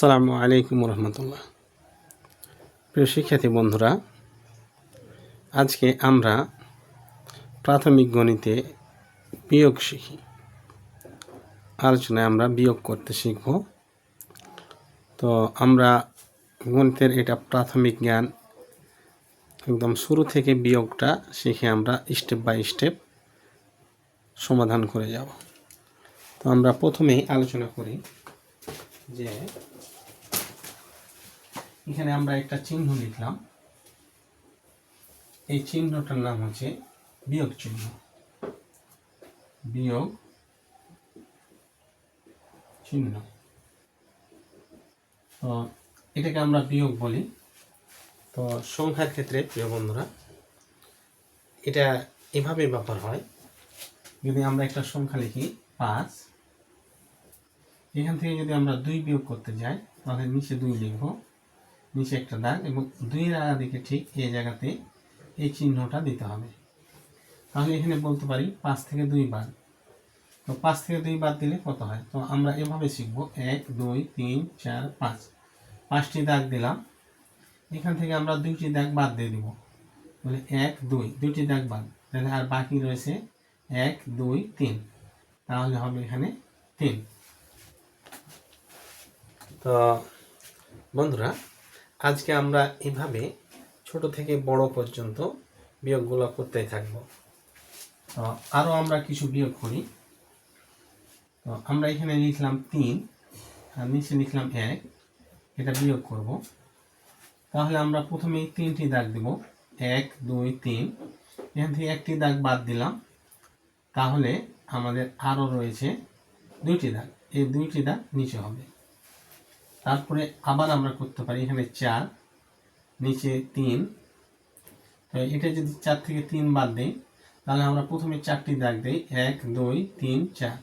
আসসালামু আলাইকুম রহমতুল্লাহ। প্রিয় শিক্ষার্থী বন্ধুরা, আজকে আমরা প্রাথমিক গণিতে বিয়োগ শিখি। আলোচনায় আমরা বিয়োগ করতে শিখব। তো আমরা গণিতের এটা প্রাথমিক জ্ঞান, একদম শুরু থেকে বিয়োগটা শিখে আমরা স্টেপ বাই স্টেপ সমাধান করে যাব। তো আমরা প্রথমেই আলোচনা করি যে এখানে আমরা একটা চিহ্ন লিখলাম। এই চিহ্নটার নাম হচ্ছে বিয়োগ চিহ্ন। বিয়োগ চিহ্ন, তো এটাকে আমরা বিয়োগ বলি। তো সংখ্যার ক্ষেত্রে প্রিয় বন্ধুরা, এটা এভাবে ব্যাপার হয়। যদি আমরা একটা সংখ্যা লিখি 5, এখান থেকে যদি আমরা 2 বিয়োগ করতে যাই, তাহলে নিচে 2 লিখব, নিচে একটা দাগ, এবং 2-এর আগা দিকে ঠিক এই জায়গাতে এই চিহ্নটা দিতে হবে। তাহলে এখানে বলতে পারি 5 থেকে 2 বাদ। তো 5 থেকে 2 বাদ দিলে কত হয়? তো আমরা এভাবে শিখব, 1 2 3 4 5, 5টি দাগ দিলাম। এখান থেকে আমরা 2টি দাগ বাদ দিয়ে দিব, মানে 1 2, 2টি দাগ বাদ, তাহলে আর বাকি রয়েছে 1 2 3, তাহলে হবে এখানে 3। তো বন্ধুরা, আজকে আমরা এভাবে ছোট থেকে বড় পর্যন্ত বিয়োগগুলো করতেই থাকবো। তো আরও আমরা কিছু বিয়োগ করি। তো আমরা এখানে লিখলাম 3 আর নিচে লিখলাম 1, এটা বিয়োগ করব। তাহলে আমরা প্রথমেই 3টি দাগ দেব, 1 2 3, এখান থেকে একটি দাগ বাদ দিলাম। তাহলে আমাদের আরও রয়েছে 2টি দাগ, এই 2টি দাগ নিচে হবে। তারপরে আবার আমরা করতে পারি, এখানে 4 নিচে 3, তো এটা যদি 4 থেকে 3 বাদ দেই, তাহলে আমরা প্রথমে 4টি দাগ দিই, 1 2 3 4,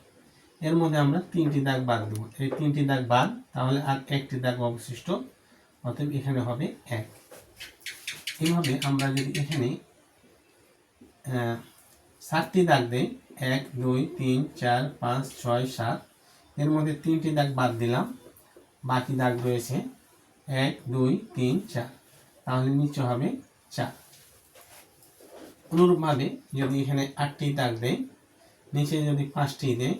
এর মধ্যে আমরা 3টি দাগ বাদ দেবো, এই 3টি দাগ বাদ, তাহলে আর একটি দাগ অবশিষ্ট, অতএব এখানে হবে 1। এইভাবে আমরা যদি এখানে 7টি দাগ দিই, 1 2 3 4 5 6 7, এর মধ্যে 3টি দাগ বাদ দিলাম, বাকি দাগ রয়েছে 1 2 3 4, তাহলে নিচে হবে 4। অনুরূপভাবে যদি এখানে 8টি দাগ দেই, নিচে যদি 5টি দেই,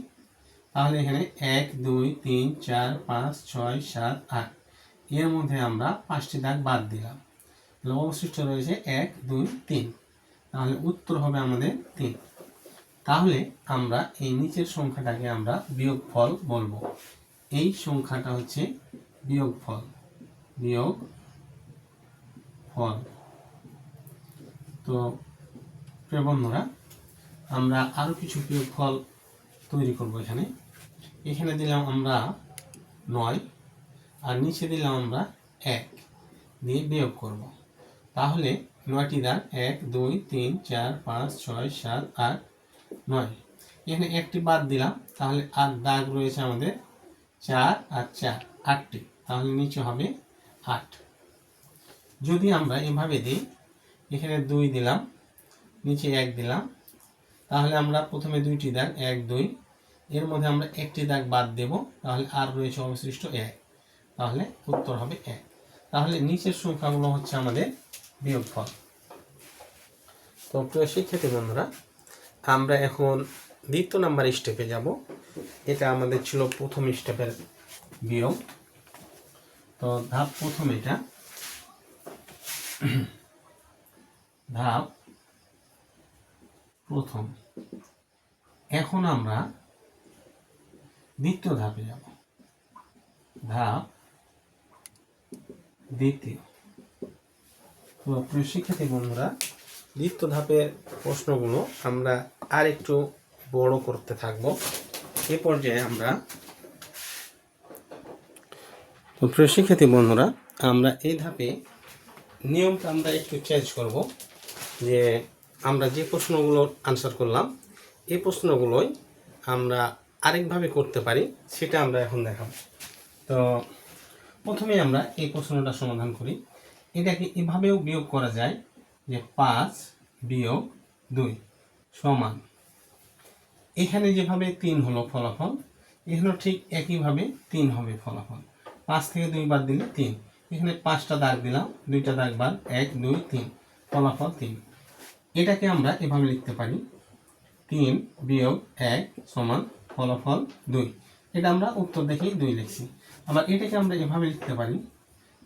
তাহলে এখানে 1 2 3 4 5 6 7 8, এর মধ্যে আমরা 5টি দাগ বাদ দিলাম, তাহলে অবশিষ্ট রয়েছে 1 2 3, তাহলে উত্তর হবে আমাদের 3। তাহলে আমরা এই নিচের সংখ্যাটাকে আমরা বিয়োগফল বলবো। এই সংখ্যাটা হচ্ছে বিয়োগফল, বিয়োগফল। তো প্রিয় বন্ধুরা, আমরা আরও কিছু বিয়োগফল তৈরি করব। এখানে দিলাম আমরা 9 আর নিচে দিলাম আমরা 1 দিয়ে বিয়োগ করব। তাহলে 9টি দাগ, 1 2 3 4 5 6 7 8 9, এখানে একটি বাদ দিলাম, তাহলে আর দাগ রয়েছে আমাদের 4 আর 4 8টি, তাহলে নিচে হবে 8। যদি আমরা এভাবে দিই, এখানে 2 দিলাম, নিচে 1 দিলাম, তাহলে আমরা প্রথমে 2টি দাগ 1 2, এর মধ্যে আমরা একটি দাগ বাদ দেব, তাহলে আর রয়েছে অবশিষ্ট 1, তাহলে উত্তর হবে 1। তাহলে নিচের সংখ্যাগুলো হচ্ছে আমাদের বিয়োগফল। তো প্রিয় শিক্ষার্থী বন্ধুরা, আমরা এখন দ্বিতীয় নাম্বার স্টেপে যাব। এটা আমাদের ছিল প্রথম স্টেপের বিয়োগ। তো ধাপ প্রথম, এটা ধাপ প্রথম। এখন আমরা দ্বিতীয় ধাপে যাব, ধাপ দ্বিতীয়। তো প্রিয় শিক্ষার্থী বন্ধুরা, দ্বিতীয় ধাপের প্রশ্নগুলো আমরা আর একটু বড় করতে থাকব। এ পর্যায়ে আমরা, তো প্রিয় শিক্ষার্থী বন্ধুরা, আমরা এই ধাপে নিয়মটা আমরা একটু চেঞ্জ করব। যে আমরা যে প্রশ্নগুলো আনসার করলাম, এই প্রশ্নগুলোই আমরা আরেকভাবে করতে পারি, সেটা আমরা এখন দেখাবো। তো প্রথমে আমরা এই প্রশ্নটা সমাধান করি। এটাকে এভাবেও বিয়োগ করা যায় যে 5 বিয়োগ 2 সমান, এখানে যেভাবে 3 হলো ফলাফল, এখানেও ঠিক একইভাবে 3 হবে ফলাফল। 5 থেকে 2 বাদ দিলে 3। এখানে 5টা দাগ দিলাম, 2টা দাগ বাদ, 1 2 3, ফলাফল 3। এটাকে আমরা এভাবে লিখতে পারি 3 বিয়োগ 1 সমান ফলাফল 2। এটা আমরা উত্তর দেখেই 2 লিখছি। আবার এটাকে আমরা এভাবে লিখতে পারি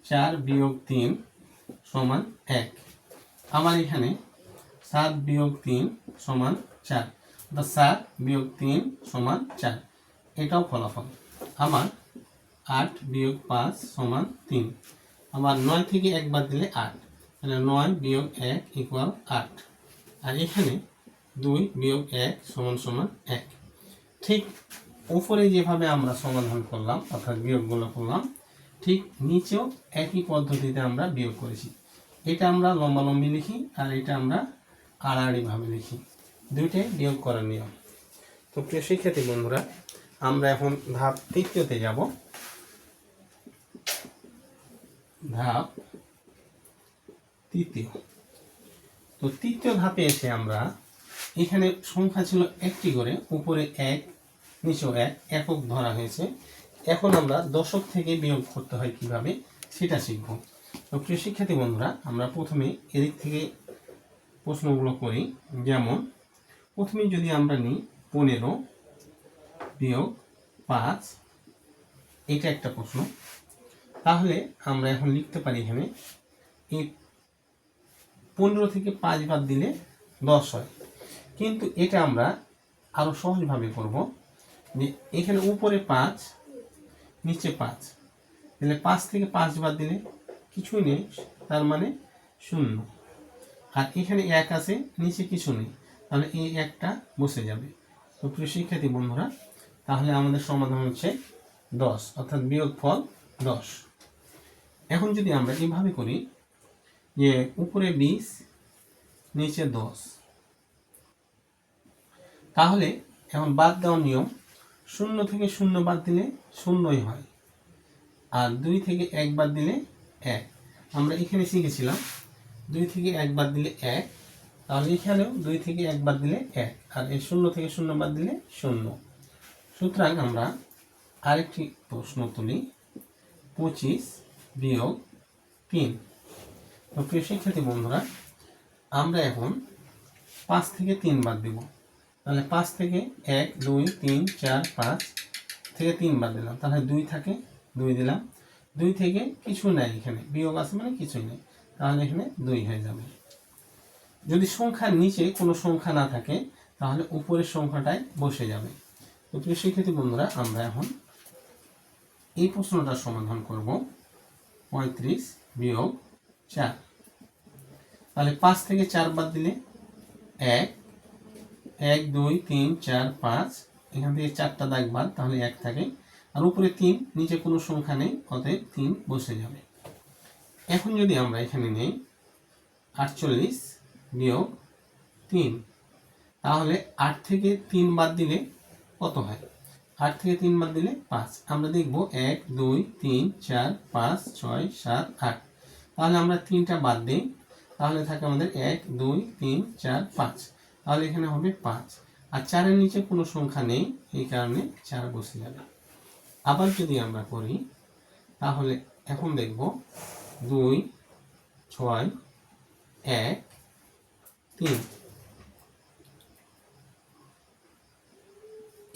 4 বিয়োগ 3 সমান 1। আমার এখানে 7 বিয়োগ 3 সমান 4, অর্থাৎ 7 বিয়োগ 3 সমান 4, এটাও ফলাফল। আমার 8 বিয়োগ 5 সমান 3। আমার 9 থেকে 1 বাদ দিলে 8, তাহলে 9 বিয়োগ 1 ইকুয়াল 8। আর এখানে 2 বিয়োগ 1 সমান সমান 1। ঠিক উপরে যেভাবে আমরা সমাধান করলাম অর্থাৎ বিয়োগগুলো করলাম, ঠিক নিচেও একই পদ্ধতিতে আমরা বিয়োগ করেছি। এটা আমরা লম্বালম্বি লিখি আর এটা আমরা আড়াআড়িভাবে লিখি, দুইটাই বিয়োগ করার নিয়ম। তো প্রিয় শিক্ষার্থী বন্ধুরা, আমরা এখন ধাপ 3তে যাব। ধাপ 3। তো 3য় ধাপে এসে আমরা এখানে সংখ্যা ছিল একটি করে, উপরে 1 নিচেও 1 একক ধরা হয়েছে। এখন আমরা দশক থেকে বিয়োগ করতে হয় কিভাবে সেটা শিখব। তো প্রিয় শিক্ষার্থী বন্ধুরা, আমরা প্রথমে এদিক থেকে প্রশ্নগুলো করি। যেমন প্রথমে যদি আমরা নিই 15 বিয়োগ 5, এটা একটা প্রশ্ন। তাহলে আমরা এখন লিখতে পারি এখানে এই 15 থেকে 5 বাদ দিলে 10 হয়। কিন্তু এটা আমরা আরো সহজভাবে করব, যে এখানে উপরে 5 নিচে 5, তাহলে 5 থেকে 5 বাদ দিলে কিছুই নেই, তার মানে 0। আর এখানে 1 আছে, নিচে কিছু নেই, তাহলে এই 1টা বসে যাবে। তো প্রিয় শিক্ষার্থী বন্ধুরা, তাহলে আমাদের সমাধান হচ্ছে 10, অর্থাৎ বিয়োগফল 10। এখন যদি আমরা এভাবে করি যে উপরে 20 নিচে 10, তাহলে এখন বাদ দেওয়ার নিয়ম, 0 থেকে 0 বাদ দিলে 0ই হয়, আর 2 থেকে 1 বাদ দিলে 1। আমরা এখানে শিখেছিলাম 2 থেকে 1 বাদ দিলে 1, তাহলে এখানেও 2 থেকে 1 বাদ দিলে 1, আর এই 0 থেকে 0 বাদ দিলে 0। সুতরাং আমরা আরেকটি প্রশ্ন তুলি 25 বিয়োগ 3। তো প্রিয় শিক্ষার্থী বন্ধুরা, আমরা এখন 5 থেকে 3 বাদ দেব। তাহলে 5 থেকে 1 2 3 4 5 থেকে 3 বাদ দিলাম, তাহলে 2 থাকে, 2 দিলাম। 2 থেকে কিছু নাই, এখানে বিয়োগ আছে মানে কিছুই নেই, তাহলে এখানে 2 হয়ে যাবে। যদি সংখ্যার নিচে কোনো সংখ্যা না থাকে তাহলে উপরের সংখ্যাটাই বসে যাবে। তো প্রিয় শিক্ষার্থী বন্ধুরা, আমরা এখন এই প্রশ্নটার সমাধান করব 35 বিয়োগ 4। তাহলে 5 থেকে 4 বাদ দিলে 1 1 2 3 4 5, এখান থেকে 4টা দাগ বাদ, তাহলে 1 থাকে। আর উপরে 3, নিচে কোনো সংখ্যা নেই, অতএব 3 বসে যাবে। এখন যদি আমরা এখানে নেই 48 বিয়োগ 3, তাহলে 8 থেকে 3 বাদ দিলে কত হয়? 8 থেকে 3 বাদ দিলে 5। আমরা দেখব 1 2 3 4 5 6 7 8, তাহলে আমরা 3টা বাদ দিই, তাহলে থাকে আমাদের 1 2 3 4 5, তাহলে এখানে হবে 5। আর 4-এর নিচে কোনো সংখ্যা নেই, এই কারণে 4 বসে যাবে। আবার যদি আমরা করি তাহলে এখন দেখব 2 6 1 3,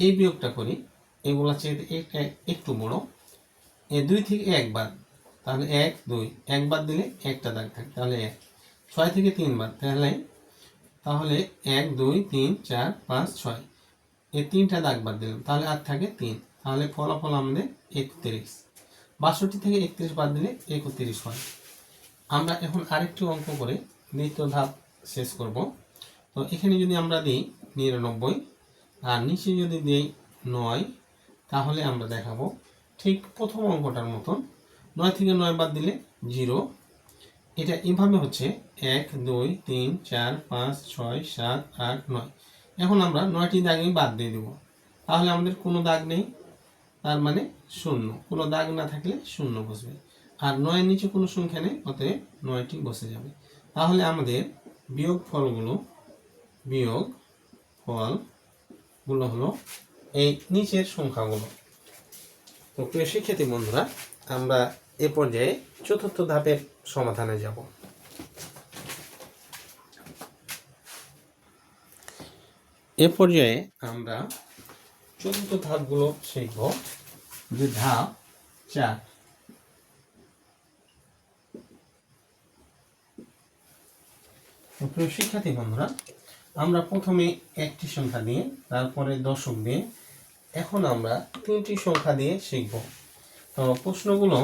এই বিয়োগটা করি, এগুলা চেয়ে একটু বড়। 2 থেকে 1 বাদ, তাহলে 1 2, 1 বাদ দিলে একটা দাগ থাকে, তাহলে 1। 6 থেকে 3 বাদ, তাহলে 1 2 3 4 5 6, এই 3টা দাগ বাদ দিলাম, তাহলে আর থাকে 3, তাহলে ফলাফল আমাদের 31। 62 থেকে 31 বাদ দিলে 31 হয়। আমরা এখন আরেকটি অঙ্ক করে দ্বিতীয় ধাপ শেষ করব। তো এখানে যদি আমরা দিই 99 আর নিচে যদি দিই 9, তাহলে আমরা দেখাবো ঠিক প্রথম অঙ্কটার মতন। 9 থেকে 9 বাদ দিলে 0। এটা এভাবে হচ্ছে 1 2 3 4 5 6 7 8 9। এখন আমরা 9টি দাগ বাদ দিয়ে দেব, তাহলে আমাদের কোনো দাগ নেই, তার মানে 0। কোনো দাগ না থাকলে 0 বসবে, আর 9-এর নিচে কোনো সংখ্যা নেই, অতএব 9টি বসে যাবে। তাহলে আমাদের বিয়োগ ফলগুলো হলো এই নিচের সংখ্যাগুলো। তো প্রিয় শিক্ষার্থী বন্ধুরা, আমরা এ পর্যায়ে চতুর্থ ধাপের সমাধানে যাব। এ পর্যায়ে আমরা চতুর্থ ধাপগুলো শিখব। যে ধাপ 4, প্রিয় শিক্ষার্থী বন্ধুরা, আমরা প্রথমে একটি সংখ্যা দিয়ে, তারপরে দশক দিয়ে, এখন আমরা 3টি সংখ্যা দিয়ে শিখব। তো প্রশ্নগুলো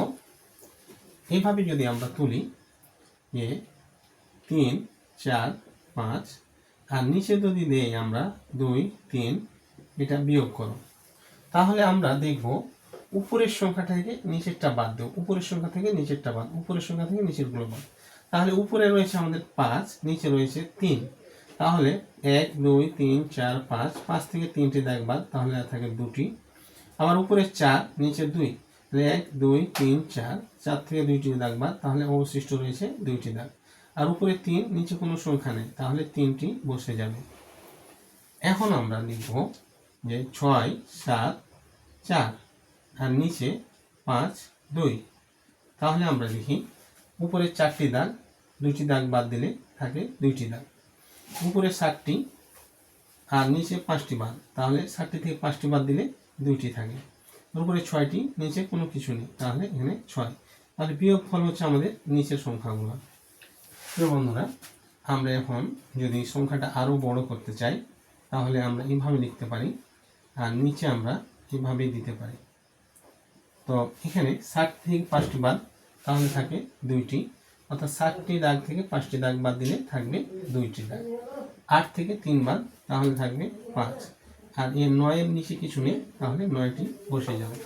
এইভাবে যদি আমরা তুলি যে 3, 4, 5 আর নিচে যদি দেই আমরা 2, 3, এটা বিয়োগ করো, তাহলে আমরা দেখব উপরের সংখ্যা থেকে নিচেরটা বাদ দেব, উপরের সংখ্যা থেকে নিচেরটা বাদ, উপরের সংখ্যা থেকে নিচেরগুলো বাদ। তাহলে উপরে রয়েছে আমাদের 5, নিচে রয়েছে 3, তাহলে 1, 2, 3, 4, 5, 5 থেকে 3টি দাগ বাদ, তাহলে থাকে 2টি। আবার উপরে 4, নিচে 2, 1, 2, 3, 4, 4 থেকে 2টি দাগ বাদ, তাহলে অবশিষ্ট রয়েছে 2টি দাগ। আর উপরে 3, নিচে কোনো সংখ্যা নেই, তাহলে 3টি বসে যাবে। এখন আমরা লিখব যে 6, 7, 4 আর নিচে 5, 2। তাহলে আমরা লিখি উপরে 4টি দাগ, 2টি দাগ বাদ দিলে থাকে 2টি দাগ। উপরে 7টি আর নিচে 5টি বাদ, তাহলে 7টি থেকে 5টি বাদ দিলে 2টি থাকে। উপরে 6টি, নিচে কোনো কিছু নেই, তাহলে এখানে 6। তাহলে বিয়োগ ফল হচ্ছে আমাদের নিচের সংখ্যাগুলো। প্রিয় বন্ধুরা, আমরা এখন যদি সংখ্যাটা আরও বড় করতে চাই, তাহলে আমরা এইভাবে লিখতে পারি, আর নিচে আমরা এইভাবেই দিতে পারি। তো এখানে 60 থেকে 5টি বাদ, তাহলে থাকে 2টি, অর্থাৎ 60টি দাগ থেকে 5টি দাগ বাদ দিলে থাকবে 2টি দাগ। 8 থেকে 3 বাদ, তাহলে থাকবে 5। আর এই 9-এর নিচে কিছু নেই, তাহলে 9টি বসে যাবে।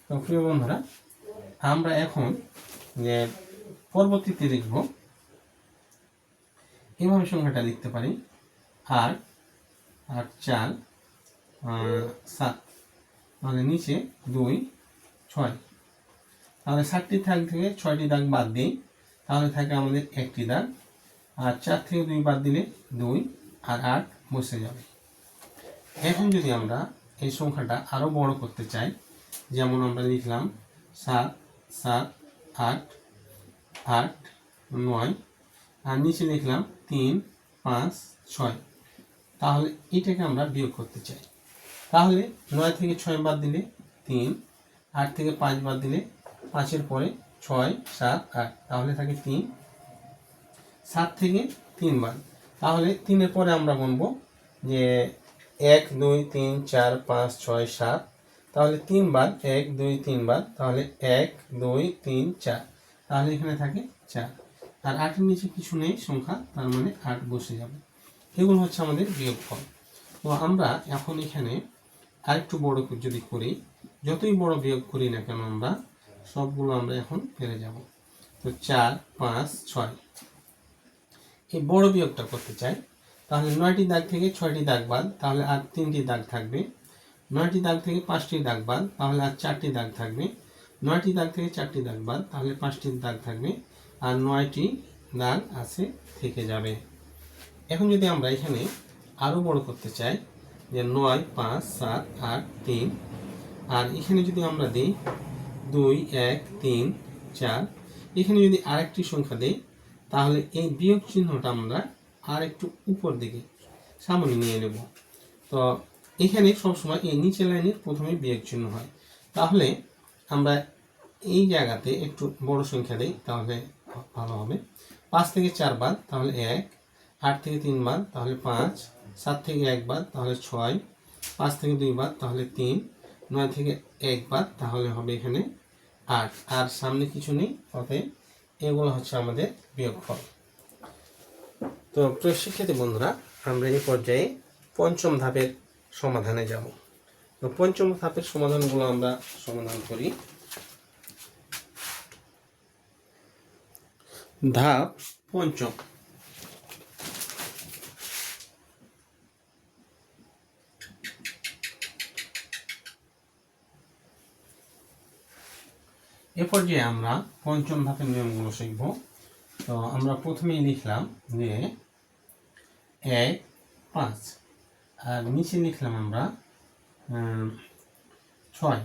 তো প্রিয় বন্ধুরা, আমরা এখন যে পরবর্তীতে লিখব, এইভাবে সংখ্যাটা লিখতে পারি 8, 8, 4, 7, তাহলে নিচে 2, 6। তাহলে 60টি দাগ থেকে 6টি দাগ বাদ দিই, তাহলে থাকে আমাদের 1টি দাগ। আর 4 থেকে 2 বাদ দিলে 2 আর 8 বসে যাবে। এখন যদি আমরা এই সংখ্যাটা আরও বড় করতে চাই, যেমন আমরা লিখলাম 7, 7, 8, 8, 9 আর নিচে লিখলাম 3, 5, 6। তাহলে এটাকে আমরা বিয়োগ করতে চাই। তাহলে 9 থেকে 6 বাদ দিলে 3, 8 থেকে 5 বাদ দিলে 5-এর পরে 6, 7, 8, তাহলে থাকে 3। 7 থেকে 3 বাদ, তাহলে 3-এর পরে আমরা গুনবো যে 1, 2, 3, 4, 5, 6, 7, তাহলে 3 বাদ, 1, 2, 3 বাদ, তাহলে 1, 2, 3, 4, তাহলে এখানে থাকে 4। আর 8-এর নিচে কিছু নেই সংখ্যা, তার মানে 8 বসে যাবে। এগুলো হচ্ছে আমাদের বিয়োগফল। তো আমরা এখন এখানে আরেকটু বড় যদি করি, যতই বড় বিয়োগ করি না কেন আমরা সবগুলো আমরা এখন পেরে যাব। তো 4, 5, 6, এই বড় বিয়োগটা করতে চাই, তাহলে 9টি দাগ থেকে 6টি দাগ বাদ, তাহলে আর 3টি দাগ থাকবে। 9টি দাগ থেকে 5টি দাগ বাদ, তাহলে আর 4টি দাগ থাকবে। 9টি দাগ থেকে 4টি দাগ বাদ, তাহলে 5টি দাগ থাকবে, আর 9টি দাগ আছে থেকে যাবে। এখন যদি আমরা এখানে আরও বড় করতে চাই, যে 9, 5, 7, 8, 3, আর এখানে যদি আমরা দিই 2, 1, 3, 4, এখানে যদি আরেকটি সংখ্যা দেই, তাহলে এই বিয়োগ চিহ্নটা আমরা আর একটু উপর দিকে সামনে নিয়ে নেব। তো এখানে সবসময় এই নিচের লাইনের প্রথমে বিয়োগ চিহ্ন হয়, তাহলে আমরা এই জায়গাতে একটু বড় সংখ্যা দিই, তাহলে ভালো হবে। 5 থেকে 4 বাদ, তাহলে 1, 8 থেকে 3 বাদ, তাহলে 5, 7 থেকে 1 বাদ, তাহলে 6, 5 থেকে 2 বাদ, তাহলে 3, 9 থেকে 1 বাদ, তাহলে হবে এখানে 8। আর সামনে কিছু নেই, অতএব এগুলো হচ্ছে আমাদের বিয়োগফল। তো প্রিয় শিক্ষার্থী বন্ধুরা, আমরা এই পর্যায়ে পঞ্চম ধাপের সমাধানে যাব। তো পঞ্চম ধাপের সমাধানগুলো আমরা সমাধান করি। ধাপ পঞ্চম। এ পর্যায়ে আমরা পঞ্চম ধাপের নিয়মগুলো শিখব। তো আমরা প্রথমেই লিখলাম যে 1, 5 আর নিচে লিখলাম আমরা 6।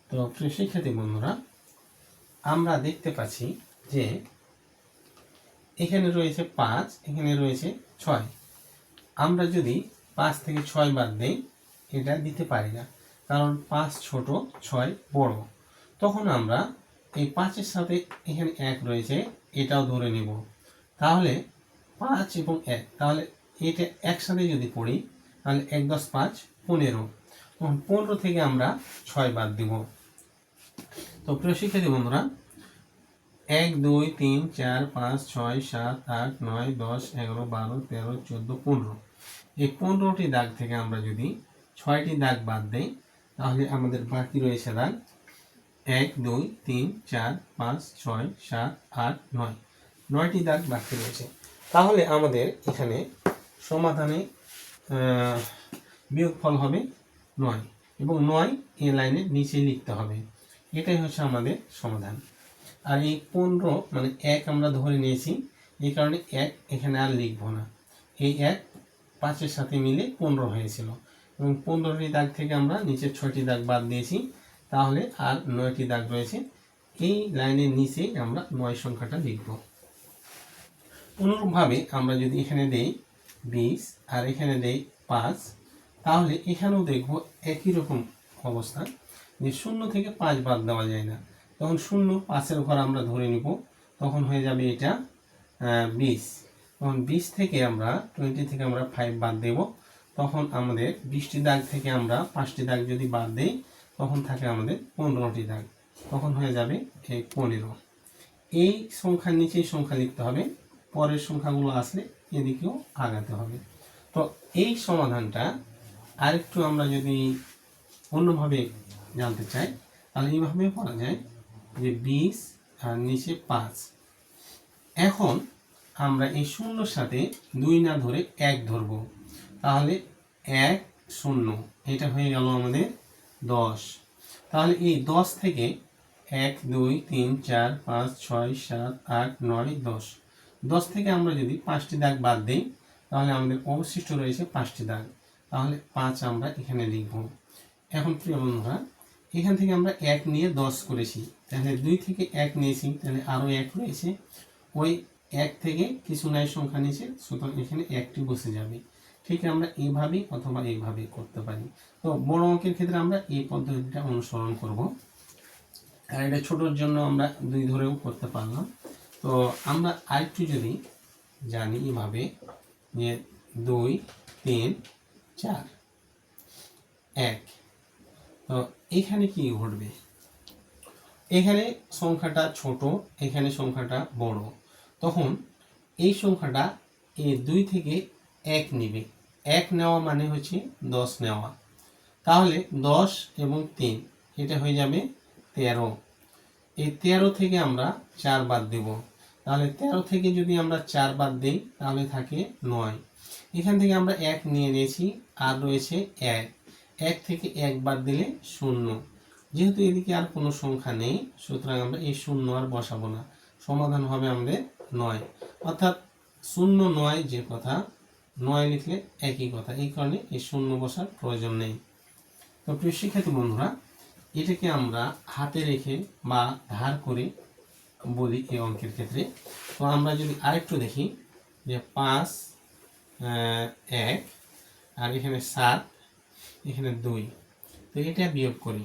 তো প্রিয় শিক্ষার্থী বন্ধুরা, আমরা দেখতে পাচ্ছি যে এখানে রয়েছে 5, এখানে রয়েছে 6। আমরা যদি 5 থেকে 6 বাদ দেই, এটা দিতে পারি না, কারণ 5 ছোট, 6 বড়। তখন আমরা এই 5-এর সাথে এখানে 1 রয়েছে, এটাও ধরে নেব। তাহলে 5 এবং 1, তাহলে এটা একসাথে যদি পড়ি, তাহলে 1 × 10 = 5, 15। তখন 15 থেকে আমরা 6 বাদ দিব। তো প্রিয় শিক্ষার্থী বন্ধুরা, 1 2 3 4 5 6 7 8 9 10 11 12 13 14 15, এই 15টি দাগ থেকে আমরা যদি 6টি দাগ বাদ দেই, তাহলে আমাদের বাকি রয়েছে দাগ 1 2 3 4 5 6 7 8 9, 9টি দাগ বাকি রয়েছে। তাহলে আমাদের এখানে সমাধানে বিয়োগফল হবে 9, এবং 9 এই লাইনের নিচে লিখতে হবে। এটাই হচ্ছে আমাদের সমাধান। আর এই 15 মানে 1 আমরা ধরে নিয়েছি, এই কারণে 1 এখানে আর লিখব না। এই 1 5-এর সাথে মিলে 15 হয়েছিল, এবং 15টি দাগ থেকে আমরা নিচের 6টি দাগ বাদ দিয়েছি, তাহলে আর 9টি দাগ রয়েছে। এই লাইনের নিচেই আমরা 9 সংখ্যাটা লিখব। অনুরূপভাবে আমরা যদি এখানে দেই 20 আর এখানে দেই 5, তাহলে এখানেও দেখব একই রকম অবস্থা, যে 0 থেকে 5 বাদ দেওয়া যায় না। তখন 0 5-এর ঘর আমরা ধরে নিব, তখন হয়ে যাবে এটা 20। তখন 20 থেকে আমরা 20 থেকে আমরা 5 বাদ দেব, তখন আমাদের 20টি দাগ থেকে আমরা 5টি দাগ যদি বাদ দেই, তখন থাকে আমাদের 15টি দাগ, তখন হয়ে যাবে এই 15। এই সংখ্যার নিচেই সংখ্যা লিখতে হবে, পরের সংখ্যাগুলো আসলে এদিকেও আগাতে হবে। তো এই সমাধানটা আরেকটু আমরা যদি অন্যভাবে জানতে চাই, তাহলে এইভাবে করা যায় যে 20 আর নিচে 5। এখন আমরা এই 0-র সাথে 2 না ধরে 1 ধরব, তাহলে 1 0, এটা হয়ে গেল আমাদের 10। তাহলে এই 10 থেকে 1 2 3 4 5 6 7 8 9 10, 10 থেকে আমরা যদি 5টি দাগ বাদ দিই, তাহলে আমাদের অবশিষ্ট রয়েছে 5টি দাগ, তাহলে 5 আমরা এখানে লিখব। এখন প্রিয় বন্ধুরা, এখান থেকে আমরা 1 নিয়ে 10 করেছি, তাহলে 2 থেকে 1 নিয়েছি, তাহলে আরও 1 রয়েছে। ওই 1 থেকে কিছু নাই সংখ্যা নিচে, সুতরাং এখানে 1টি বসে যাবে। ঠিক আমরা এইভাবেই অথবা এইভাবেই করতে পারি। তো বড় অঙ্কের ক্ষেত্রে আমরা এই পদ্ধতিটা অনুসরণ করব, আর এটা ছোটোর জন্য আমরা 2 ধরেও করতে পারলাম। তো আমরা আরেকটু যদি জানি এভাবে, যে 2 3 4 1, তো এখানে কি ঘটবে? এখানে সংখ্যাটা ছোট, এখানে সংখ্যাটা বড়, তখন এই সংখ্যাটা এই 2 থেকে 1 নেবে। 1 নেওয়া মানে হচ্ছে 10 নেওয়া, তাহলে 10 এবং 3, এটা হয়ে যাবে 13। এই 13 থেকে আমরা 4 বাদ দেব, তাহলে 13 থেকে যদি আমরা 4 বাদ দিই, তাহলে থাকে 9। এখান থেকে আমরা 1 নিয়ে নিয়েছি, আর রয়েছে 1, 1 থেকে 1 বাদ দিলে 0। যেহেতু এদিকে আর কোনো সংখ্যা নেই, সুতরাং আমরা এই 0 আর বসাবো না, সমাধান হবে আমাদের 9। অর্থাৎ 0 9 যে কথা, 9 লিখলে একই কথা, এই কারণে এই 0 বসার প্রয়োজন নেই। তো প্রিয় শিক্ষার্থী বন্ধুরা, এটাকে আমরা হাতে রেখে বা ধার করে বলি এই অঙ্কের ক্ষেত্রে। তো আমরা যদি আরেকটু দেখি, যে 5 1 আর এখানে 7, এখানে 2, তো এটা বিয়োগ করি।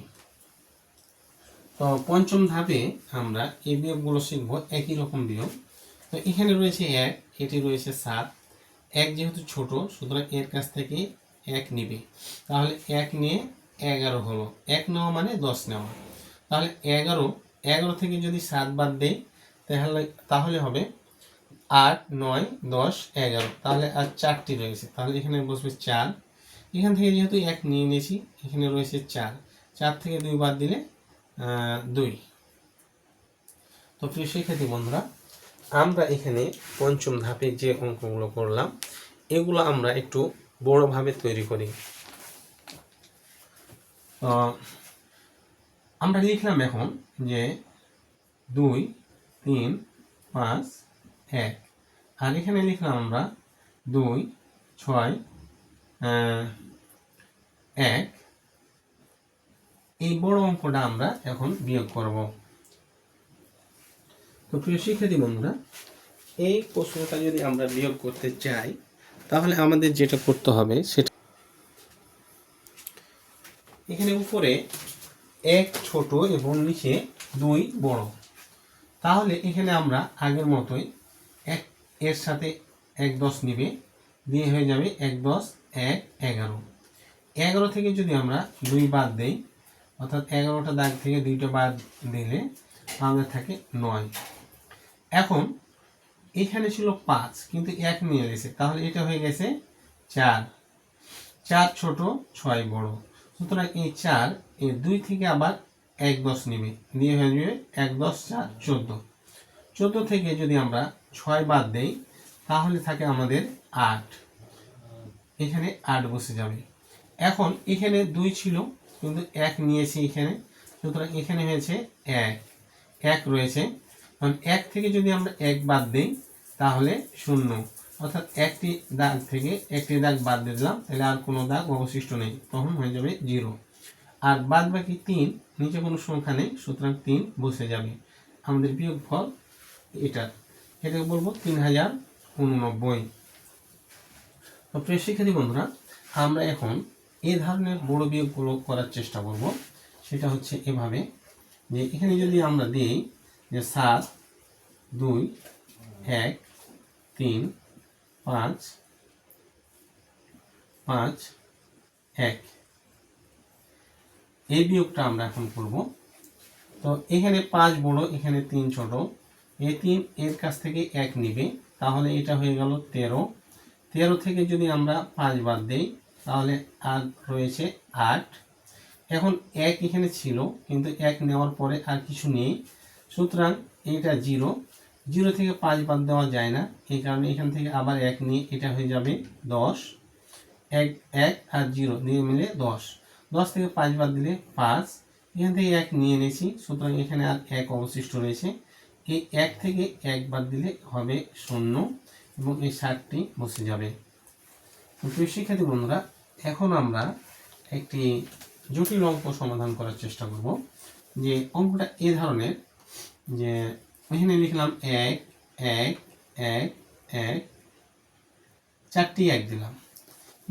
তো পঞ্চম ধাপে আমরা এই বিয়োগগুলো শিখবো, একই রকম বিয়োগ। তো এখানে রয়েছে 1, এটি রয়েছে 7। 1 যেহেতু ছোট, সুতরাং এর কাছ থেকে 1 নিবে, তাহলে 1 নিয়ে 11 হলো। 1 নেওয়া মানে 10 নেওয়া, তাহলে 11 থেকে যদি 7 বাদ দেই, তাহলে হবে 8 9 10 11, তাহলে আর 4টি রয়েছে, তাহলে এখানে বসবে 4। এখান থেকে যেহেতু 1 নিয়ে নিয়েছি, এখানে রয়েছে 4, 4 থেকে 2 বাদ দিলে 2। তো প্রিয় শিক্ষার্থী বন্ধুরা, আমরা এখানে পঞ্চম ধাপে যে অঙ্কগুলো করলাম, এগুলো আমরা একটু বড়ভাবে তৈরি করি। আমরা লিখলাম এখন যে 2 3 5 1, আর এখানে লিখলাম আমরা 2 6 1। এই বড় অঙ্কটা আমরা এখন বিয়োগ করব। তো প্রিয় শিক্ষার্থী বন্ধুরা, এই প্রশ্নটা যদি আমরা বিয়োগ করতে চাই তাহলে আমাদের যেটা করতে হবে সেটা, এখানে উপরে 1 ছোট এবং নিচে 2 বড়, তাহলে এখানে আমরা আগের মতোই এর সাথে 1 10 নিবে, দিয়ে হয়ে যাবে 1 10 1 11। 11 থেকে যদি আমরা 2 বাদ দেই, অর্থাৎ 11টা দাগ থেকে 2টা বাদ দিলে আমাদের থাকে 9। এখন এখানে ছিল 5 কিন্তু 1 নিয়ে গেছে, তাহলে এটা হয়ে গেছে 4। 4 ছোট 6 বড়, সুতরাং এই 4 এই 2 থেকে আবার 1 10 নিবে, দিয়ে হয়ে যাবে 1 10 4 14। 14 থেকে যদি আমরা 6 বাদ দেই তাহলে থাকে আমাদের 8, এখানে 8 বসে যাবে। এখন এখানে 2 ছিল কিন্তু 1 নিয়েছি এখানে, সুতরাং এখানে হয়েছে 1, 1 রয়েছে। কারণ 1 থেকে যদি আমরা 1 বাদ দিই তাহলে 0, অর্থাৎ একটি দাগ থেকে একটি দাগ বাদ দিয়ে দিলাম, তাহলে আর কোনো দাগ অবশিষ্ট নেই, তখন হয়ে যাবে 0। আর বাদ বাকি 3, নিচে কোনো সংখ্যা নেই, সুতরাং 3 বসে যাবে। আমাদের বিয়োগফল এটাকে বলবো 3089। তো প্রিয় শিক্ষার্থী বন্ধুরা, আমরা এখন এই ধরনের বড় বিয়োগগুলো করার চেষ্টা করব। সেটা হচ্ছে এভাবে, যে এখানে যদি আমরা দিই যে 7 2 1 3 5 5 1, এই বিয়োগটা আমরা এখন করব। তো এখানে 5 বড়, এখানে 3 ছোট, এই 3 এর কাছ থেকে 1 নিবে, তাহলে এটা হয়ে গেল 13। 13 থেকে যদি আমরা 5 বাদ দেই তাহলে আর রয়েছে 8। এখন 1 এখানে ছিল কিন্তু 1 নেওয়ার পরে আর কিছু নেই, সুতরাং এটা 0। 0 থেকে 5 বাদ দেওয়া যায় না, এই কারণে এখান থেকে আবার 1 নিয়ে এটা হয়ে যাবে 10। 1 1 আর 0 দিয়ে মিলে 10। 10 থেকে 5 বাদ দিলে 5, এখান থেকে 1 নিয়ে নিয়েছি, সুতরাং এখানে আর 1 অবশিষ্ট রয়েছে। এই 1 থেকে 1 বাদ দিলে হবে 0 এবং এই 60টি বসে যাবে। প্রিয় শিক্ষার্থী বন্ধুরা, এখন আমরা একটি জটিল অঙ্ক সমাধান করার চেষ্টা করব। যে অঙ্কটা এ ধরনের, যে এখানে লিখলাম 1 1 1 1, 4টি 1 দিলাম,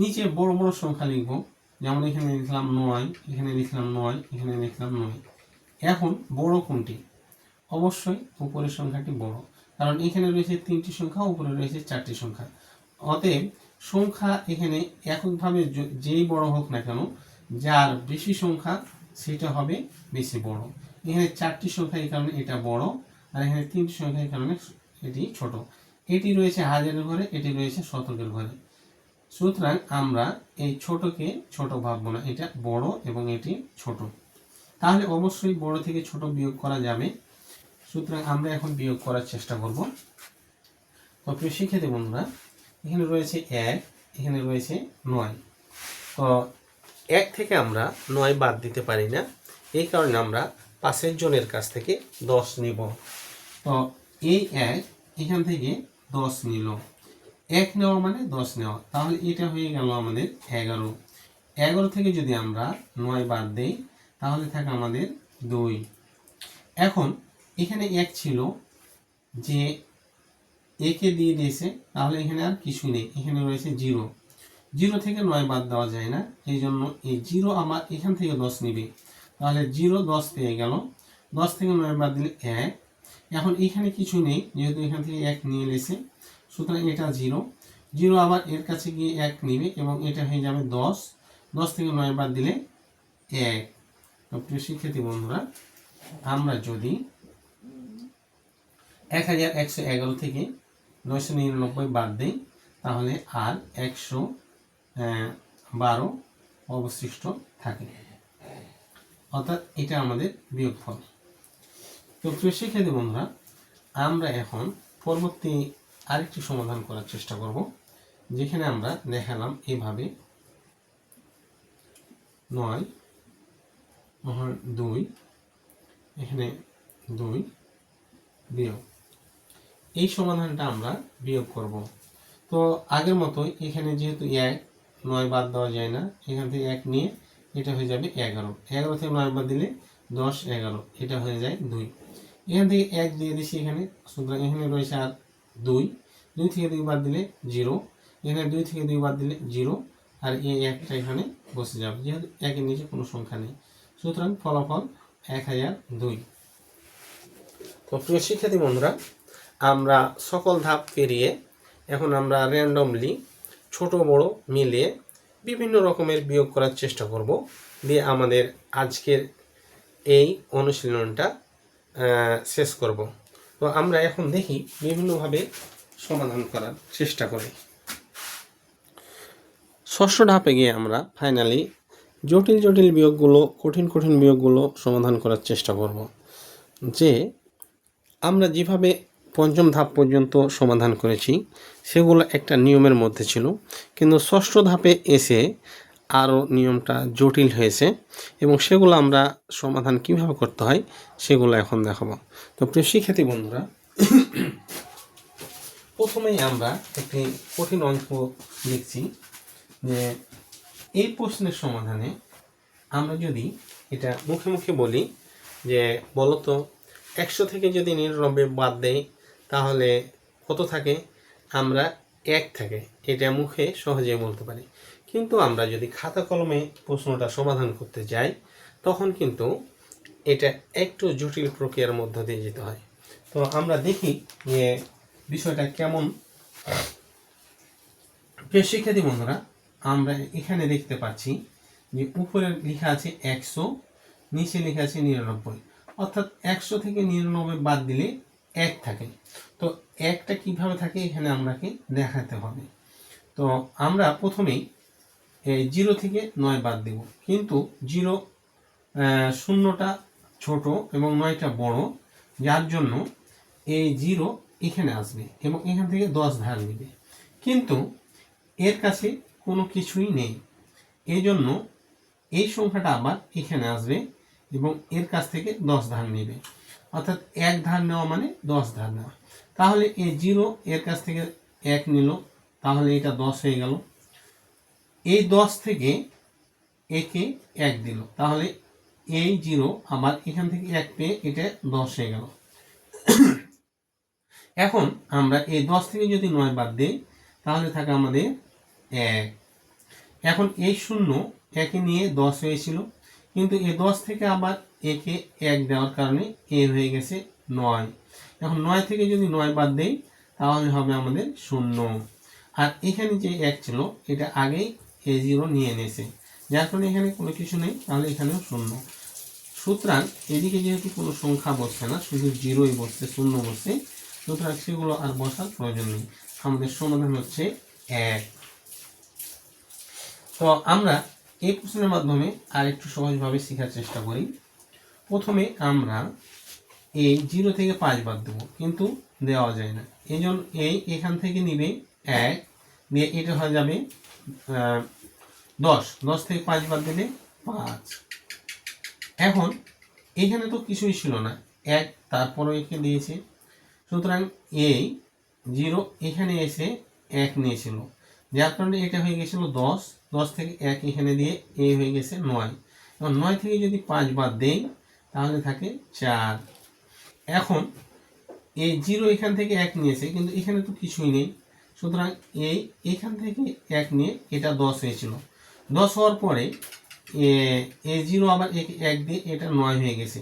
নিচে বড় বড় সংখ্যা লিখব, যেমন এখানে লিখলাম 9, এখানে লিখলাম 9, এখানে লিখলাম 9। এখন বড় কোনটি? অবশ্যই উপরের সংখ্যাটি বড়, কারণ এখানে রয়েছে 3টি সংখ্যা, উপরে রয়েছে 4টি সংখ্যা। অতএব সংখ্যা এখানে এককভাবে যেই বড় হোক না কেন, যার বেশি সংখ্যা সেটা হবে বেশি বড়। এখানে 4টি সংখ্যা, এই কারণে এটা বড়, আর এখানে 3টি সংখ্যা, এই কারণে এটি ছোট। এটি রয়েছে হাজারের ঘরে, এটি রয়েছে শতকের ঘরে, সুতরাং আমরা এই ছোটকে ছোট ভাববো না, এটা বড় এবং এটি ছোট। তাহলে অবশ্যই বড় থেকে ছোট বিয়োগ করা যাবে, সুতরাং আমরা এখন বিয়োগ করার চেষ্টা করব। তো প্রিয় শিক্ষার্থী বন্ধুরা, এখানে রয়েছে 1, এখানে রয়েছে 9। তো 1 থেকে আমরা 9 বাদ দিতে পারি না, এই কারণে আমরা পাশের জনের কাছ থেকে 10 নিব। তো এই 1 এখান থেকে 10 নিল, 1 নেওয়া মানে 10 নেওয়া, তাহলে এটা হয়ে গেল আমাদের 11। 11 থেকে যদি আমরা 9 বাদ দেই তাহলে থাকে আমাদের 2। এখন এখানে 1 ছিল, যে একে দিয়ে দিয়েছে, তাহলে এখানে আর কিছু নেই, এখানে রয়েছে 0। 0 থেকে 9 বাদ দেওয়া যায় না, এই জন্য এই 0 আমার এখান থেকে 10 নিবে, তাহলে 0 10 পেয়ে গেল। 10 থেকে 9 বাদ দিলে 1। এখন এখানে কিছু নেই, যেহেতু এখান থেকে 1 নিয়ে নিয়েছে, সুতরাং এটা 0। 0 আবার এর কাছে গিয়ে 1 নিবে এবং এটা হয়ে যাবে 10। 10 থেকে 9 বাদ দিলে 1। তো প্রিয় শিক্ষার্থী বন্ধুরা, আমরা যদি 1111 থেকে 999 বাদ দিই তাহলে আর 112 অবশিষ্ট থাকে, অর্থাৎ এটা আমাদের বিয়োগফল। তো প্রিয় শিক্ষার্থী বন্ধুরা, আমরা এখন পরবর্তী আরেকটি সমাধান করার চেষ্টা করব, যেখানে আমরা দেখালাম এইভাবে 9 2, এখানে 2 বিয়োগ, এই সমাধানটা আমরা বিয়োগ করব। তো আগের মতোই এখানে যেহেতু 1 9 বাদ দেওয়া যায় না, এখান থেকে 1 নিয়ে এটা হয়ে যাবে 11। 11 থেকে 9 বাদ দিলে 10 11, এটা হয়ে যায় 2। এখান থেকে 1 দিয়ে দিছি এখানে, সুতরাং এখানে রয়েছে আর 2, 2 থেকে 2 বাদ দিলে 0, এখানে 2 থেকে 2 বাদ দিলে 0, আর এই একটা এখানে বসে যাবে, যেহেতু 1-এর নিচে কোনো সংখ্যা নেই, সুতরাং ফলাফল 1002। তো প্রিয় শিক্ষার্থী বন্ধুরা, আমরা সকল ধাপ পেরিয়ে এখন আমরা র্যান্ডমলি ছোট বড় মিলিয়ে বিভিন্ন রকমের বিয়োগ করার চেষ্টা করব, দিয়ে আমাদের আজকের এই অনুশীলনটা শেষ করব। তো আমরা এখন দেখি বিভিন্নভাবে সমাধান করার চেষ্টা করি। ষষ্ঠ ধাপে গিয়ে আমরা ফাইনালি জটিল জটিল বিয়োগগুলো, কঠিন কঠিন বিয়োগগুলো সমাধান করার চেষ্টা করব। যে আমরা যেভাবে পঞ্চম ধাপ পর্যন্ত সমাধান করেছি সেগুলো একটা নিয়মের মধ্যে ছিল, কিন্তু ষষ্ঠ ধাপে এসে আরও নিয়মটা জটিল হয়েছে এবং সেগুলো আমরা সমাধান কিভাবে করতে হয় সেগুলো এখন দেখাবো। তো প্রিয় শিক্ষার্থী বন্ধুরা, প্রথমেই আমরা একটি কঠিন অঙ্ক দেখছি, যে এই প্রশ্নের সমাধানে আমরা যদি এটা মুখে মুখে বলি যে বলো তো 100 থেকে যদি 99 বাদ দেই তাহলে কত থাকে, আমরা 1 থাকে, এটা মুখে সহজে বলতে পারি। কিন্তু আমরা যদি খাতা কলমে প্রশ্নটা সমাধান করতে যাই তখন কিন্তু এটা একটু জটিল প্রক্রিয়ার মধ্য দিয়ে যেতে হয়। তো আমরা দেখি যে বিষয়টা কেমন। প্রিয় শিক্ষার্থী বন্ধুরা, আমরা এখানে দেখতে পাচ্ছি যে উপরে লেখা আছে 100, নিচে লেখা আছে 99, অর্থাৎ 100 থেকে 99 বাদ দিলে 1 থাকে। তো 1টা কিভাবে থাকে এখানে আমাকে দেখাতে হবে। তো আমরা প্রথমেই 0 থেকে 9 বাদ দেব, কিন্তু 0টা ছোট এবং 9টা বড়, যার জন্য এই 0 এখানে আসবে এবং এখান থেকে 10 ধার নেবে, কিন্তু এর কাছে কোনো কিছুই নেই, এই জন্য এই সংখ্যাটা আবার এখানে আসবে এবং এর কাছ থেকে 10 ধার নেবে, অর্থাৎ 1 ধার নেওয়া মানে 10 ধার নেওয়া। তাহলে এই 0 এর কাছ থেকে 1 নিল, তাহলে এটা 10 হয়ে গেল। এই 10 থেকে একে 1 দিল, তাহলে এই 0 আবার এখান থেকে 1 পেয়ে এটা 10 হয়ে গেল। এখন আমরা এই 10 থেকে যদি 9 বাদ দিই তাহলে থাকে আমাদের 1। এখন এই 0 একে নিয়ে 10 হয়েছিল, কিন্তু এই 10 থেকে আবার একে 1 দেওয়ার কারণে এ হয়ে গেছে 9। এখন 9 থেকে যদি 9 বাদ দেই তাহলে হবে আমাদের 0। আর এখানে যে 1 ছিল এটা আগেই A0 নিয়ে নিয়েছে, যার কারণে এখানে কোনো কিছু নেই, তাহলে এখানেও 0। সুতরাং এদিকে যেহেতু কোনো সংখ্যা বসছে না, শুধু 0ই বসছে, 0 বসছে, সুতরাং সেগুলো আর বসার প্রয়োজন নেই। আমাদের সমাধান হচ্ছে 1। তো আমরা এই প্রশ্নের মাধ্যমে আর একটু সহজভাবে শেখার চেষ্টা করি। প্রথমে আমরা এই 0 থেকে 5 বাদ দেবো, কিন্তু দেওয়া যায় না, এই জন্য এখান থেকে নিবে 1 দিয়ে এটা হয়ে যাবে 10, 10 থেকে 5 বাদ দিলে 5। এখন এখানে তো কিছুই ছিল না, 1 তারপরও একে দিয়েছে, সুতরাং এই 0 এখানে এসে 1 নিয়েছিল, যার কারণে এটা হয়ে গেছিল 10, 10 থেকে 1 এখানে দিয়ে হয়ে গেছে 9। এবং 9 থেকে যদি 5 বাদ দেই তাহলে থাকে 4। এখন এই 0 এখান থেকে 1 নিয়েছে, কিন্তু এখানে তো কিছুই নেই, সুতরাং এখান থেকে 1 নিয়ে এটা 10 হয়েছিল, 10 হওয়ার পরে এই 0 আবার 1 দিয়ে এটা 9 হয়ে গেছে,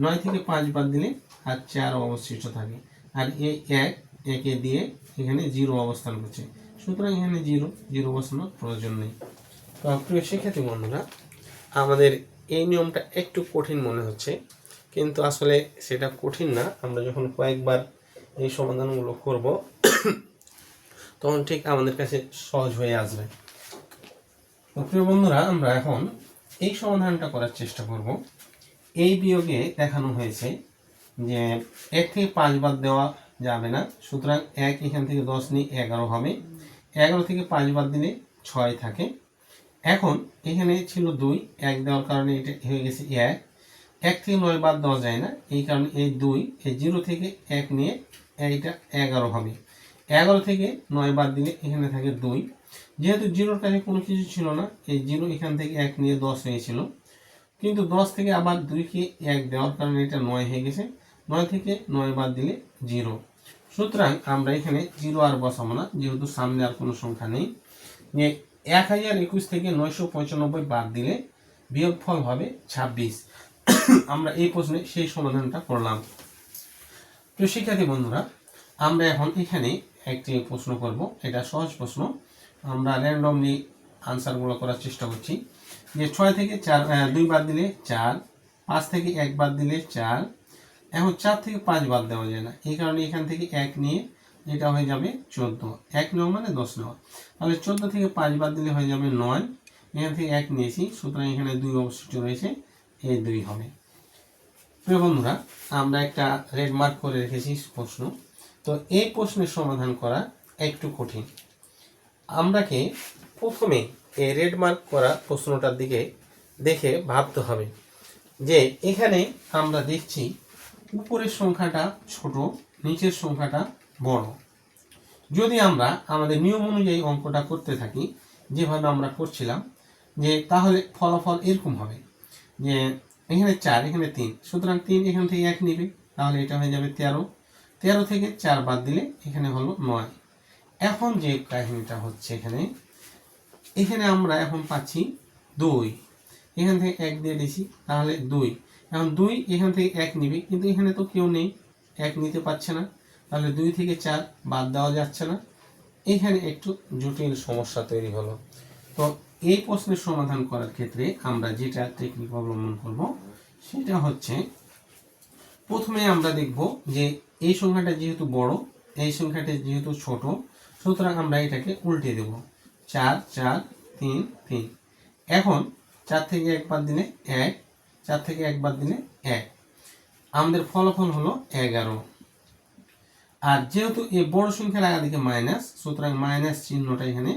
9 থেকে 5 বাদ দিলে আর 4 অবশিষ্ট থাকে, আর এই 1 একে দিয়ে এখানে 0 অবস্থান করছে, সুতরাং এখানে 0 বসানোর প্রয়োজন নেই। তো প্রিয় শিক্ষার্থী বন্ধুরা, আমাদের এই নিয়মটা একটু কঠিন মনে হচ্ছে, কিন্তু আসলে সেটা কঠিন না। আমরা যখন কয়েকবার এই সমাধানগুলো করব তখন ঠিক আমাদের কাছে সহজ হয়ে আসবে। তো প্রিয় বন্ধুরা, আমরা এখন এই সমাধানটা করার চেষ্টা করব। এই বিয়োগে দেখানো হয়েছে যে 1 থেকে 5 বাদ দেওয়া যাবে না, সুতরাং 1 এখান থেকে 10 নিয়ে 11 হবে, 11 থেকে 5 বাদ দিলে 6 থাকে। এখন এখানে ছিল 2, 1 দেওয়ার কারণে এটা হয়ে গেছে 1, 1 থেকে 9 বাদ দেওয়া যায় না, এই কারণে এই 2, এই 0 থেকে 1 নিয়ে এইটা 11 হবে, 11 থেকে 9 বাদ দিলে এখানে থাকে 2। যেহেতু 0-র কাছে কোনো কিছু ছিল না, এই 0 এখান থেকে 1 নিয়ে 10 হয়েছিল, কিন্তু 10 থেকে আবার 2কে 1 দেওয়ার কারণে এটা 9 হয়ে গেছে, 9 থেকে 9 বাদ দিলে 0। সুতরাং আমরা এখানে 0 আর বসাবো না, যেহেতু সামনে আর কোনো সংখ্যা নেই। যে 1021 থেকে 995 বাদ দিলে বিয়োগফল হবে 26। আমরা এই প্রশ্নে সেই সমাধানটা করলাম। প্রিয় শিক্ষার্থী বন্ধুরা, আমরা এখন এখানে একটি প্রশ্ন করব। এটা সহজ প্রশ্ন, আমরা র্যান্ডমলি আনসারগুলো করার চেষ্টা করছি। যে 6 থেকে 2 বাদ দিলে 4, 5 থেকে 1 বাদ দিলে 4। এখন 4 থেকে 5 বাদ দেওয়া যায় না, এই কারণে এখান থেকে 1 নিয়ে এটা হয়ে যাবে 14। 1 নেওয়া মানে 10 নেওয়া, তাহলে 14 থেকে 5 বাদ দিলে হয়ে যাবে 9। এখান থেকে 1 নিয়েছি, সুতরাং এখানে 2 অবশিষ্ট রয়েছে, এই 2 হবে। প্রিয় বন্ধুরা, আমরা একটা রেড মার্ক করে রেখেছি প্রশ্ন। তো এই প্রশ্নের সমাধান করা একটু কঠিন। আমরাকে প্রথমে এই রেড মার্ক করা প্রশ্নটার দিকে দেখে ভাবতে হবে যে এখানে আমরা দেখছি উপরের সংখ্যাটা ছোট, নিচের সংখ্যাটা বড়। যদি আমরা আমাদের নিয়ম অনুযায়ী অঙ্কটা করতে থাকি যেভাবে আমরা করছিলাম, যে তাহলে ফলাফল এরকম হবে যে এখানে 4, এখানে 3, সুতরাং 3 এখান থেকে 1 নিবে, তাহলে এটা হয়ে যাবে 13। 13 থেকে 4 বাদ দিলে এখানে হলো 9। এখন যে কাহিনীটা হচ্ছে এখানে আমরা এখন পাচ্ছি 2, এখান থেকে 1 দিয়ে দিছি, তাহলে 2। এখন 2 এখান থেকে 1 নিবে, কিন্তু এখানে তো কেউ নেই, 1 নিতে পারছে না, তাহলে 2 থেকে 4 বাদ দেওয়া যাচ্ছে না। এখানে একটু জটিল সমস্যা তৈরি হলো। তো এই প্রশ্নের সমাধান করার ক্ষেত্রে আমরা যেটা টেকনিক অবলম্বন করব সেটা হচ্ছে, প্রথমে আমরা দেখব যে এই সংখ্যাটা যেহেতু বড়, এই সংখ্যাটা যেহেতু ছোট, সুতরাং আমরা এটাকে উল্টে দেব। 4 4 3 3। এখন 4 থেকে 1 বাদ দিলে 1, 4 থেকে 1 বাদ দিলে 1, আমাদের ফলাফল হলো 11। আর যেহেতু এই বড় সংখ্যার আগে দিকে মাইনাস, সুতরাং মাইনাস চিহ্নটা এখানে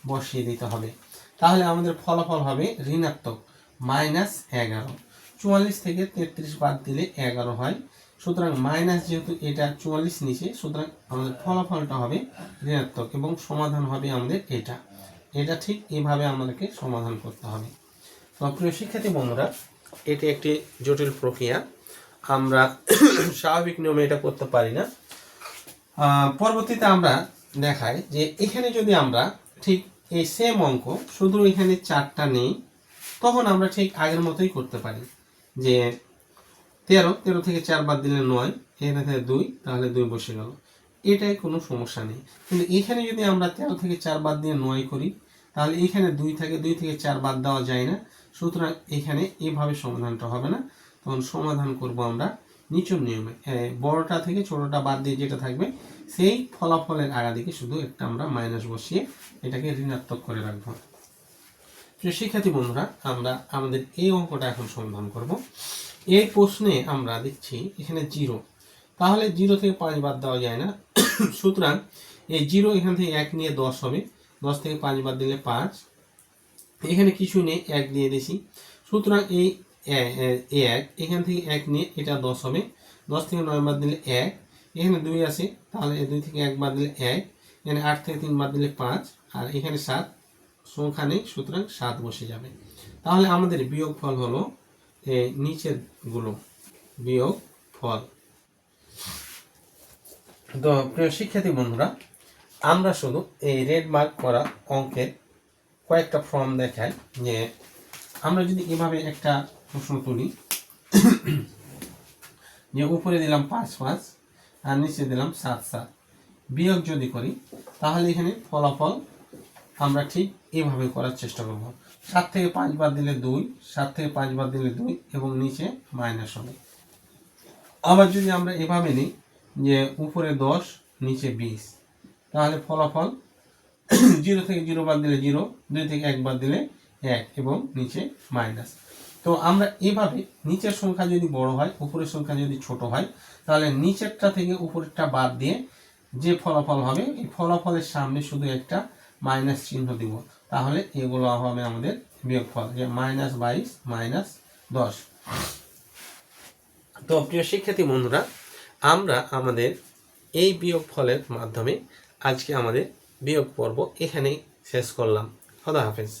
বসিয়ে দিতে হবে। তাহলে আমাদের ফলাফল হবে ঋণাত্মক -11। 44 থেকে 33 বাদ দিলে 11 হয়, সুতরাং মাইনাস, যেহেতু এটা 44 নিচে, সুতরাং আমাদের ফলাফলটা হবে ঋণাত্মক এবং সমাধান হবে আমাদের এটা ঠিক এইভাবে আমাদেরকে সমাধান করতে হবে। তো প্রিয় শিক্ষার্থী বন্ধুরা, এটি একটি জটিল প্রক্রিয়া, আমরা স্বাভাবিক নিয়মে এটা করতে পারি না। পরবর্তীতে আমরা দেখাই যে এখানে যদি আমরা ঠিক এই সেম অঙ্ক, শুধু এখানে 4টা নেই, তখন আমরা ঠিক আগের মতোই করতে পারি। যে 13 থেকে 4 বাদ দিলে 9, এখানে থেকে 2, তাহলে 2 বসে গেল, এটাই কোনো সমস্যা নেই। কিন্তু এখানে যদি আমরা 13 থেকে 4 বাদ দিয়ে 9 করি, তাহলে এখানে 2 থেকে 4 বাদ দেওয়া যায় না, সুতরাং এখানে এইভাবে সমাধানটা হবে না। তখন সমাধান করব আমরা নিচের নিয়মে, বড়টা থেকে ছোটটা বাদ দিয়ে যেটা থাকবে সেই ফলাফলের আগা দিকে শুধু একটা আমরা মাইনাস বসিয়ে এটাকে ঋণাত্মক করে রাখবো। প্রিয় শিক্ষার্থী বন্ধুরা, আমরা আমাদের এই অঙ্কটা এখন সমাধান করব। এই প্রশ্নে আমরা দেখছি এখানে 0, তাহলে 0 থেকে 5 বাদ দেওয়া যায় না, সুতরাং এই 0 এখান থেকে 1 নিয়ে 10 হবে, 10 থেকে 5 বাদ দিলে 5, এখানে কিছু নেই, 1 দিয়ে দিছি, সুতরাং এই 1 এখান থেকে 1 নিয়ে এটা 10 হবে, 10 থেকে 9 বাদ দিলে 1, এখানে 2 আছে, তাহলে 2 থেকে 1 বাদ দিলে 1, এখানে 8 থেকে 3 বাদ দিলে 5, আর এখানে 7 সংখ্যা নেই, সুতরাং 7 বসে যাবে। তাহলে আমাদের বিয়োগ ফল হলো এই নিচের গুলো, বিয়োগ ফল। তো প্রিয় শিক্ষার্থী বন্ধুরা, আমরা শুধু এই রেড মার্ক করা অঙ্কের কয়েকটা ফর্ম দেখাই। যে আমরা যদি এভাবে একটা প্রশ্ন তুলি, যে উপরে দিলাম 5 5 আর নিচে দিলাম 7 7, বিয়োগ যদি করি তাহলে এখানে ফলাফল আমরা ঠিক এইভাবে করার চেষ্টা করব। 7 থেকে 5 বাদ দিলে 2, 7 থেকে 5 বাদ দিলে 2 এবং নিচে মাইনাস হবে। আবার যদি আমরা এভাবে নিই যে উপরে 10 নিচে 20, তাহলে ফলাফল 0 থেকে 0 বাদ দিলে 0, 2 থেকে 1 বাদ দিলে 1 এবং নিচে মাইনাস। তো আমরা এভাবে নিচের সংখ্যা যদি বড় হয়, উপরের সংখ্যা যদি ছোট হয়, তাহলে নিচেরটা থেকে উপরেরটা বাদ দিয়ে যে ফলাফল হবে, এই ফলাফলের সামনে শুধু একটা মাইনাস চিহ্ন দিব, তাহলে এগুলো হবে আমাদের বিয়োগফল, যে -22 -10। তো প্রিয় শিক্ষার্থী বন্ধুরা, আমরা আমাদের এই বিয়োগফলের মাধ্যমে আজকে আমাদের বিয়োগ পর্ব এখানেই শেষ করলাম। খোদা হাফেজ।